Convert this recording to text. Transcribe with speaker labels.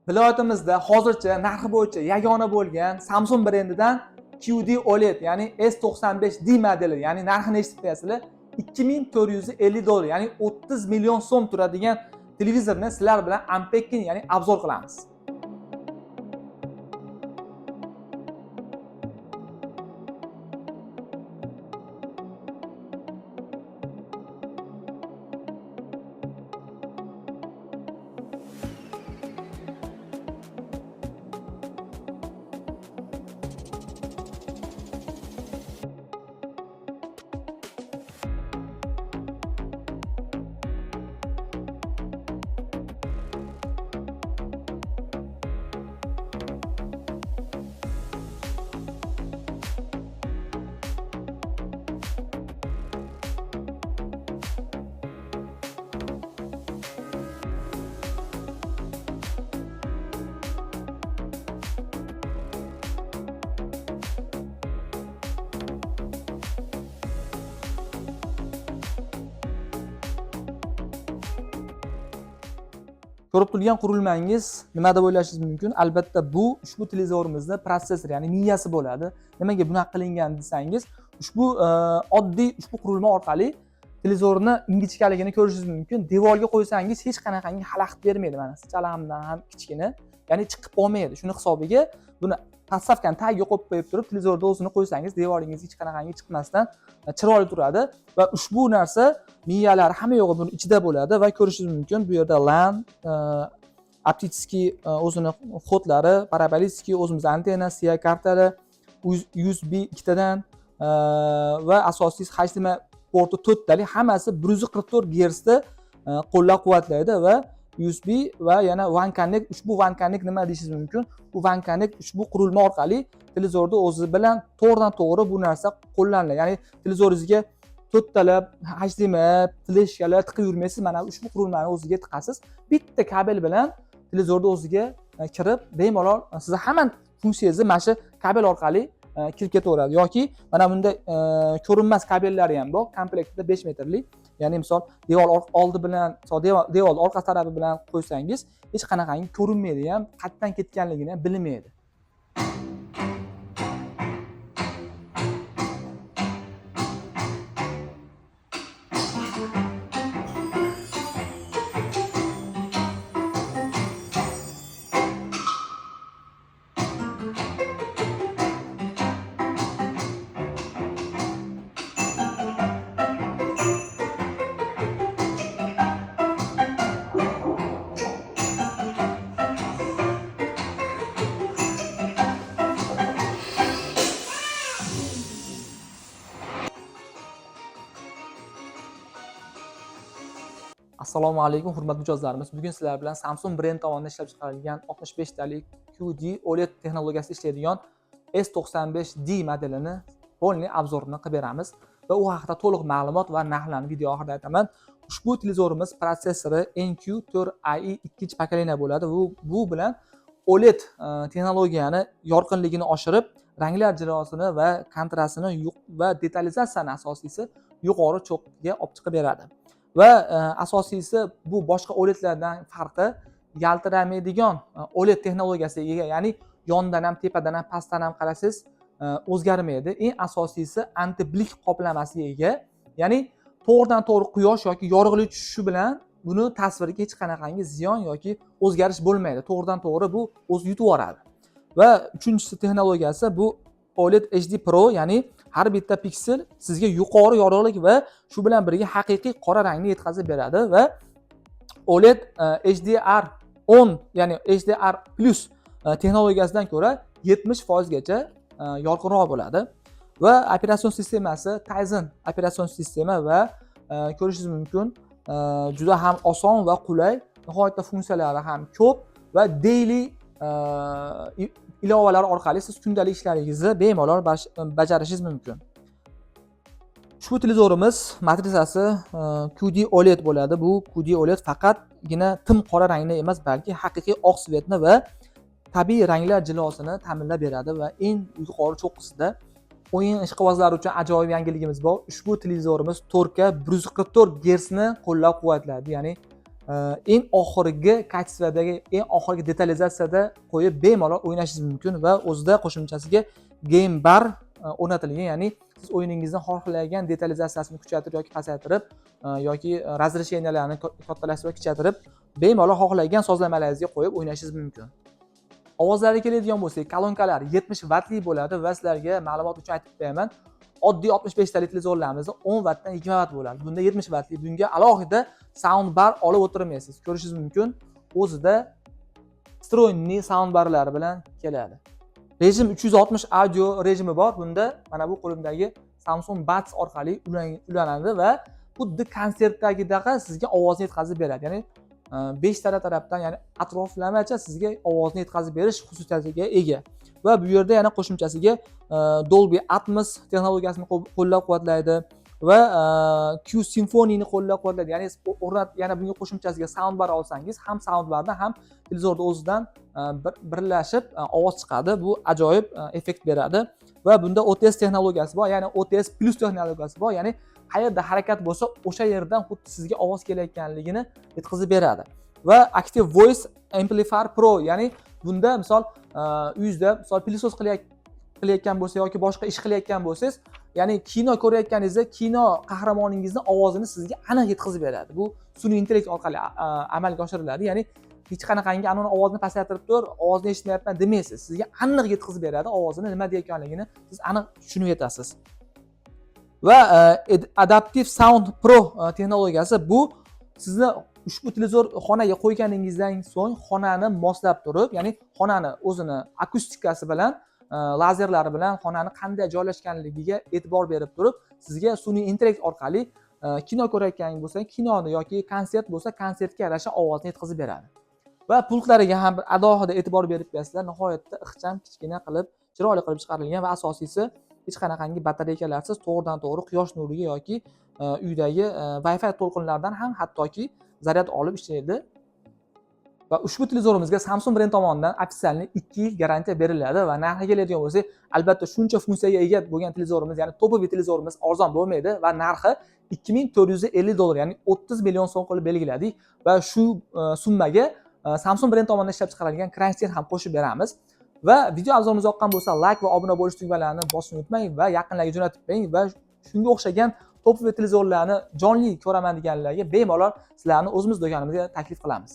Speaker 1: Viloyatimizda hozircha narxi bo'yicha yagona bo'lgan Samsung brendidan QD OLED, ya'ni S95D modeli, ya'ni narxini eshitib qo'yasizlar, $2450, ya'ni 30 million so'm turadigan televizorni sizlar bilan unpacking, ya'ni obzor qilamiz. Ko'rib turgan qurilmangiz nima deb o'ylashingiz mumkin? Albatta bu ushbu televizorimizda protsessor, ya'ni miyasi bo'ladi. Nimaga bunaqa qilingan desangiz, oddiy ushbu qurilma orqali televizorni ingichkaligini ko'rishingiz mumkin. Devorga qo'ysangiz hech qanaqangi xalaqit bermaydi. Mana chalamdan ham kichkina, ya'ni chiqib qolmaydi. Shuni hisobiga buni podstavkani tagiga qo'yib turib, televizorda o'zini qo'ysangiz, devoringiz hech qanaqangi chiqmasdan chiroyli turadi va ushbu narsa miyalari hamma yo'g'i buni ichida bo'ladi va ko'rishingiz mumkin. Bu yerda LAN, optический o'zini xodlari, parabolistiskiy o'zimiz antenna, siya kartali, USB ikkitadan va asosiysi HDMI porti 4 tali, hammasi 144 Hz da qo'llab-quvvatlaydi va USB va yana One Connect. Ushbu One Connect nima deyishingiz mumkin? Bu One Connect ushbu qurilma orqali televizorda o'zi bilan to'g'ridan-to'g'ri bu narsa qo'llaniladi. Ya'ni televizoringizga 4 talab HDMI, fleshkalar tiqib yurmaysiz. Mana ushbu qurilmani o'ziga tiqasiz. Bitta kabel bilan televizorda o'ziga kirib, bemalol siz hamma funksiyangizni mana shu kabel orqali kirib ketaveradi. Yoki mana bunda ko'rinmas kabellari ham bor. Komplektda 5 metrlik. Ya'ni misol devor oldi bilan, devor orqa tarafi bilan qo'ysangiz, hech qanaqangi ko'rinmaydi ham, qayerdan ketganligini ham bilmaydi. Assalomu alaykum hurmatli mijozlarimiz. Bugun sizlar bilan Samsung brend tomonidan ishlab chiqarilgan 65 talik QD OLED texnologiyasida ishlaydigan S95D modelini polniy obzorini qilib beramiz va u haqida to'liq ma'lumot va narxlarni video oxirida aytaman. Ushbu televizorimiz protsessori NQ4i 2-pokoleniya bo'ladi. Bu bilan OLED texnologiyani yorqinligini oshirib, ranglar jilosini va kontrastini va detalizatsiyani asosiysi yuqori cho'qqiga olib chiqib beradi. Va asosiysi bu boshqa OLEDlardan farqi yaltiramaydigan OLED texnologiyasiga ega, ya'ni yondan ham, tepadan ham, pastdan ham qarasangiz o'zgarmaydi. Eng asosiysi anti-blik qoplamasiga ega, ya'ni to'g'ridan-to'g'ri quyosh yoki yorug'lik tushishi bilan buni tasviriga hech qanaqangi ziyon yoki o'zgarish bo'lmaydi. To'g'ridan-to'g'ri bu o'zi yutib yuboradi. Va uchinchisi texnologiyasi bu OLED HD Pro, ya'ni har bitta piksel sizga yuqori yorug'lik va shu bilan birga haqiqiy qora rangni yetkazib beradi va OLED HDR10, ya'ni HDR+ texnologiyasidan ko'ra 70% gacha yorqinroq bo'ladi va operatsion sistemasi Tizen operatsion sistema va ko'rishingiz mumkin juda ham oson va qulay, nihoyatda funksiyalari ham ko'p va daily ilovalar orqali siz kundalik ishlaringizni bemalol bajarishingiz mumkin. Ushbu televizorimiz matrisasi QD OLED bo'ladi. Bu QD OLED faqatgina tim qora rangni emas, balki haqiqiy oq svetni va tabiiy ranglar jilosini ta'minlab beradi va eng yuqori cho'qqisida o'yin ishqibozlari uchun ajoyib yangiligimiz bor. Ushbu televizorimiz 4K 144 Hz ni qo'llab-quvvatlaydi. Ya'ni eng oxirgi kачестводagi, eng oxirgi detalizatsiyada qo'yib bemalol o'ynashingiz mumkin va o'zida qo'shimchasiga game bar o'rnatilgan, ya'ni siz o'yiningizni xohlagan detalizatsiyasini kuchaytirib yoki pasaytirib yoki razрешенияларni kattalashtirib va kichaytirib bemalol xohlagan sozlamalaringizga qo'yib o'ynashingiz mumkin. Ovozlarga keladigan bo'lsak, kolonkalar 70 vatli bo'ladi va sizlarga ma'lumot uchun aytib qo'yaman. Oddiy 65 talik televizorlarimizda 10 vatdan 20 vat bo'ladi. Bunda 70 vatli. Bunga alohida sound bar olib o'tirmaysiz. Ko'rishingiz mumkin. O'zida встроенный sound barlari bilan keladi. Rejim 360 audio rejimi bor. Bunda mana bu qo'limdagi Samsung Buds orqali ulanadi va xuddi konsertdagidaqa sizga ovozni yetkazib beradi. Ya'ni 5 tarafdan, ya'ni atroflamacha sizga ovozni yetkazib berish xususiyatiga ega. Va bu yerda yana qo'shimchasiga Dolby Atmos texnologiyasini qo'llab-quvvatlaydi va Q Symphony'ni qo'llab-quvvatlaydi. Ya'ni yana bunga qo'shimchasiga soundbar olsangiz, ham soundbarni ham televizorda o'zidan birlashib ovoz chiqadi. Bu ajoyib effekt beradi va bunda OTS texnologiyasi bor, ya'ni OTS plus texnologiyasi bor, ya'ni qayerda harakat bo'lsa, o'sha yerdan xuddi sizga ovoz kelayotganligini yetkazib beradi. Va Active Voice Amplifier Pro, ya'ni bunda misol uyingizda misol pilosos qilayotgan bo'lsa yoki boshqa ish qilayotgan bo'lsangiz, ya'ni kino ko'rayotganingizda kino qahramoningizning ovozini sizga aniq yetkazib beradi. Bu sun'iy intellekt orqali amalga oshiriladi. Ya'ni hech qanaqangi anoni ovozni pasaytirib tur, ovozni eshitmayapman demaysiz. Sizga aniq yetkazib beradi ovozini, nima deyotganligini siz aniq tushunib yetasiz. Va Adaptive Sound Pro texnologiyasi bu sizni ushbu televizor xonaga qo'yganingizdan so'ng xonani moslab turib, ya'ni xonani o'zini akustikasi bilan, lazerlari bilan xonani qanday joylashganligiga e'tibor berib turib, sizga sun'iy intellekt orqali kino ko'rayotganingiz bo'lsa, kinoni yoki konsert bo'lsa, konsertga yarasha ovozni yetkazib beradi. Va pultlariga ham alohida e'tibor berib qo'yasizlar. Nihoyatda ixcham, kichkina qilib, chiroyli qilib chiqarilgan va asosiysi hech qanaqangi batareykalarsiz to'g'ridan-to'g'ri quyosh nuriga yoki uydagi Wi-Fi to'lqinlaridan ham hattoki zaryad olib ishlaydi. Va ushbu televizorimizga Samsung brend tomonidan ofitsialniy 2 yil garantiya beriladi va narxiga keladigan bo'lsak, albatta shuncha funksiyaga ega bo'lgan televizorimiz, ya'ni topoviy televizorimiz arzon bo'lmaydi va narxi $2450, ya'ni 30 million so'm qilib belgiladik va shu summaga Samsung brend tomonidan ishlab chiqarilgan Crankshaft ham qo'shib beramiz. Va video obzorimiz yoqqan bo'lsa, like va obuna bo'lish tugmalarini bosishni unutmang va yaqinlarga jo'natib qo'ying va shunga o'xshagan topoviy televizorlarni jonli ko'raman deganlarga bemalol sizlarni o'zimiz do'konimizga taklif qilamiz.